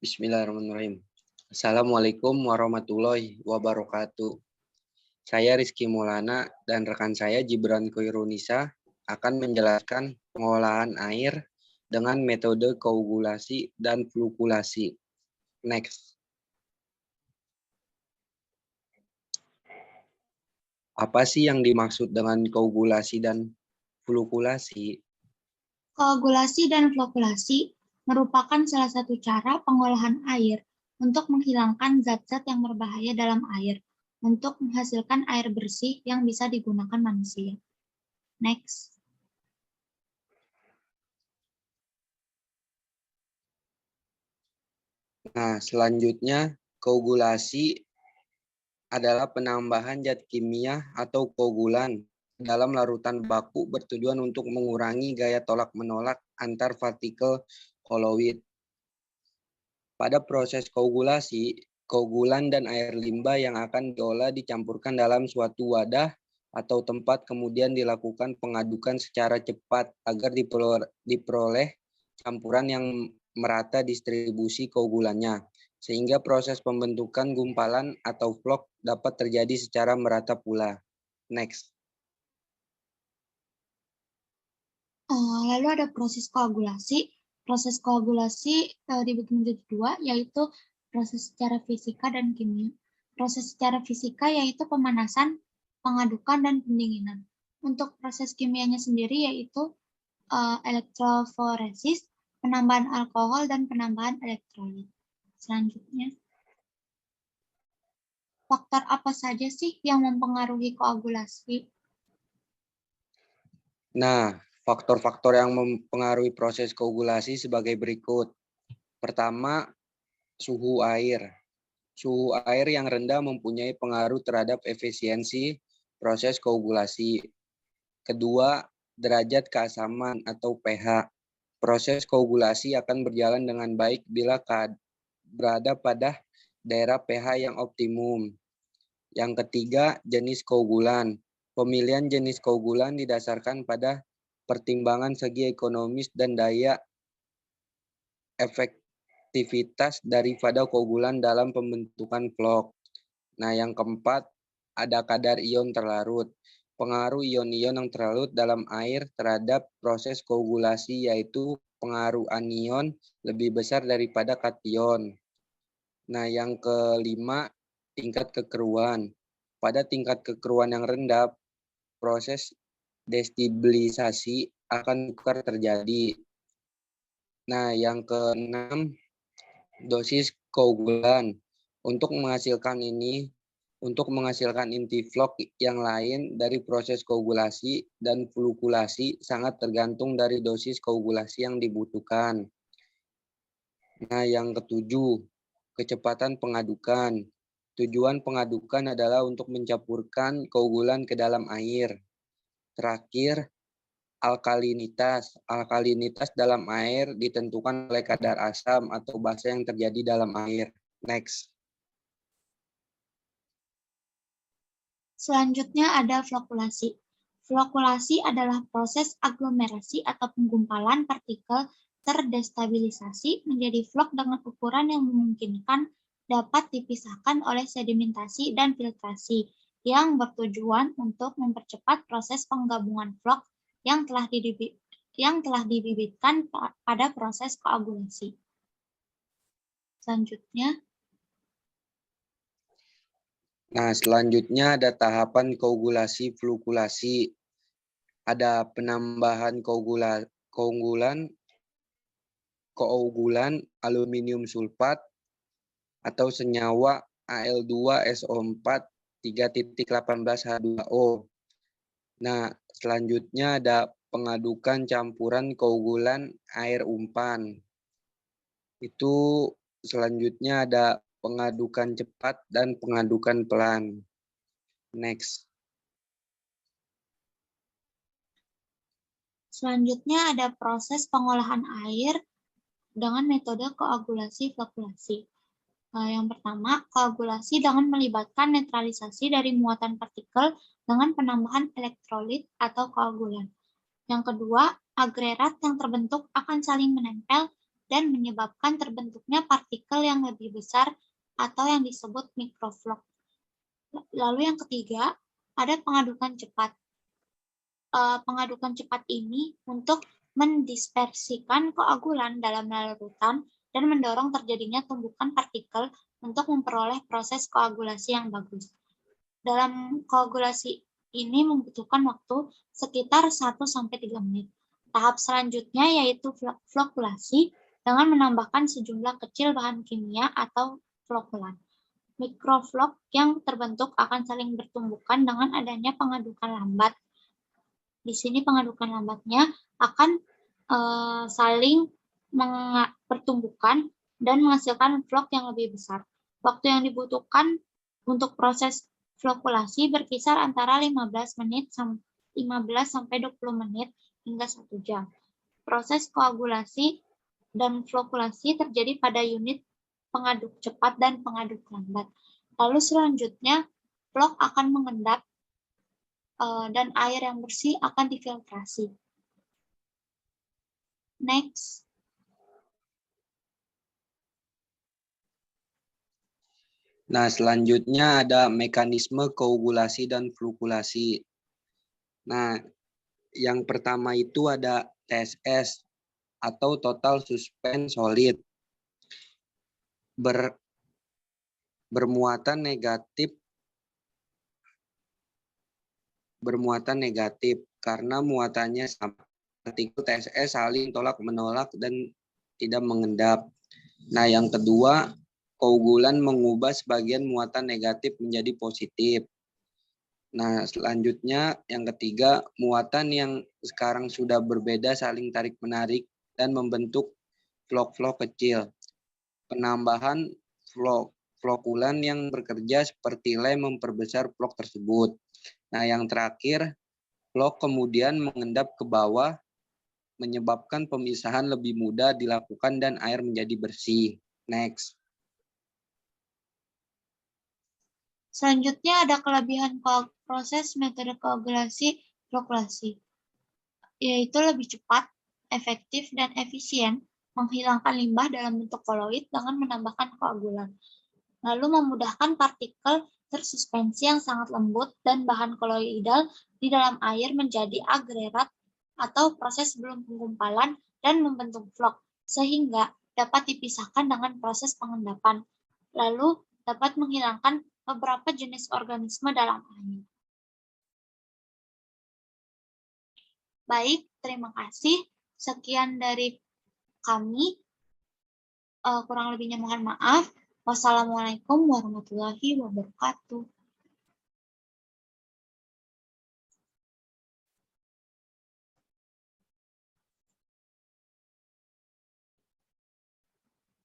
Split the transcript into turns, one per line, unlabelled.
Bismillahirrahmanirrahim. Assalamualaikum warahmatullahi wabarakatuh. Saya Rizky Maulana dan rekan saya Gibran Koirunisa akan menjelaskan pengolahan air dengan metode koagulasi dan flukulasi. Next. Apa sih yang dimaksud dengan koagulasi dan flukulasi?
Koagulasi dan flokulasi merupakan salah satu cara pengolahan air untuk menghilangkan zat-zat yang berbahaya dalam air untuk menghasilkan air bersih yang bisa digunakan manusia. Next.
Nah, selanjutnya koagulasi adalah penambahan zat kimia atau koagulan dalam larutan baku bertujuan untuk mengurangi gaya tolak-menolak antar partikel koloid. Pada proses koagulasi, koagulan dan air limbah yang akan diolah dicampurkan dalam suatu wadah atau tempat, kemudian dilakukan pengadukan secara cepat agar diperoleh campuran yang merata distribusi koagulannya, sehingga proses pembentukan gumpalan atau vlog dapat terjadi secara merata pula. Next.
Lalu ada proses koagulasi. Proses koagulasi dibagi menjadi dua, yaitu proses secara fisika dan kimia. Proses secara fisika yaitu pemanasan, pengadukan, dan pendinginan. Untuk proses kimianya sendiri yaitu elektroforesis, penambahan alkohol, dan penambahan elektrolit. Selanjutnya, faktor apa saja sih yang mempengaruhi koagulasi?
Nah, faktor-faktor yang mempengaruhi proses koagulasi sebagai berikut. Pertama, suhu air. Suhu air yang rendah mempunyai pengaruh terhadap efisiensi proses koagulasi. Kedua, derajat keasaman atau pH. Proses koagulasi akan berjalan dengan baik bila berada pada daerah pH yang optimum. Yang ketiga, jenis koagulan. Pemilihan jenis koagulan didasarkan pada pertimbangan segi ekonomis dan daya efektivitas daripada koagulan dalam pembentukan vlog. Nah, yang keempat, ada kadar ion terlarut. Pengaruh ion-ion yang terlarut dalam air terhadap proses koagulasi, yaitu pengaruh anion lebih besar daripada kation. Nah, yang kelima, tingkat kekeruan. Pada tingkat kekeruan yang rendah, proses destabilisasi akan sukar terjadi. Nah, yang keenam, dosis koagulan. Untuk menghasilkan inti vlog yang lain dari proses koagulasi dan flukulasi sangat tergantung dari dosis koagulasi yang dibutuhkan. Nah, yang ketujuh, kecepatan pengadukan. Tujuan pengadukan adalah untuk mencampurkan koagulan ke dalam air. Terakhir, alkalinitas. Alkalinitas dalam air ditentukan oleh kadar asam atau basa yang terjadi dalam air. Next.
Selanjutnya ada flokulasi. Flokulasi adalah proses aglomerasi atau penggumpalan partikel terdestabilisasi menjadi vlog dengan ukuran yang memungkinkan dapat dipisahkan oleh sedimentasi dan filtrasi yang bertujuan untuk mempercepat proses penggabungan vlog yang telah dibibitkan pada proses koagulasi.
Selanjutnya ada tahapan koagulasi flukulasi. Ada penambahan koagulan aluminium sulfat atau senyawa Al2SO4 3.18H2O. Nah, selanjutnya ada pengadukan campuran koagulan air umpan. Itu selanjutnya ada pengadukan cepat dan pengadukan pelan. Next.
Selanjutnya ada proses pengolahan air dengan metode koagulasi flokulasi. Yang pertama, koagulasi dengan melibatkan netralisasi dari muatan partikel dengan penambahan elektrolit atau koagulan. Yang kedua, agregat yang terbentuk akan saling menempel dan menyebabkan terbentuknya partikel yang lebih besar atau yang disebut mikroflok. Lalu yang ketiga, ada pengadukan cepat. Pengadukan cepat ini untuk mendispersikan koagulan dalam larutan dan mendorong terjadinya tumbukan partikel untuk memperoleh proses koagulasi yang bagus. Dalam koagulasi ini membutuhkan waktu sekitar 1-3 menit. Tahap selanjutnya yaitu flokulasi dengan menambahkan sejumlah kecil bahan kimia atau flokulan. Mikroflok yang terbentuk akan saling bertumbukan dengan adanya pengadukan lambat. Di sini pengadukan lambatnya akan saling bertumbukan dan menghasilkan flok yang lebih besar. Waktu yang dibutuhkan untuk proses flokulasi berkisar antara 15 sampai 20 menit hingga 1 jam. Proses koagulasi dan flokulasi terjadi pada unit pengaduk cepat dan pengaduk lambat. Lalu selanjutnya, flok akan mengendap dan air yang bersih akan difiltrasi. Next.
Nah, selanjutnya ada mekanisme koagulasi dan flokulasi. Nah, yang pertama itu ada TSS atau total suspend solid. Bermuatan negatif karena muatannya sama. Partikel TSS saling tolak-menolak dan tidak mengendap. Nah, yang kedua, koagulan mengubah sebagian muatan negatif menjadi positif. Nah, selanjutnya yang ketiga, muatan yang sekarang sudah berbeda saling tarik-menarik dan membentuk flok-flok kecil. Penambahan flokulan yang bekerja seperti lem memperbesar flok tersebut. Nah, yang terakhir, flok kemudian mengendap ke bawah, menyebabkan pemisahan lebih mudah dilakukan dan air menjadi bersih. Next.
Selanjutnya ada kelebihan proses metode koagulasi flokulasi, yaitu lebih cepat, efektif, dan efisien menghilangkan limbah dalam bentuk koloid dengan menambahkan koagulan. Lalu memudahkan partikel tersuspensi yang sangat lembut dan bahan koloidal di dalam air menjadi agregat atau proses sebelum penggumpalan dan membentuk flok, sehingga dapat dipisahkan dengan proses pengendapan. Lalu dapat menghilangkan beberapa jenis organisme dalam air. Baik, terima kasih. Sekian dari kami. Kurang lebihnya mohon maaf. Wassalamualaikum warahmatullahi wabarakatuh.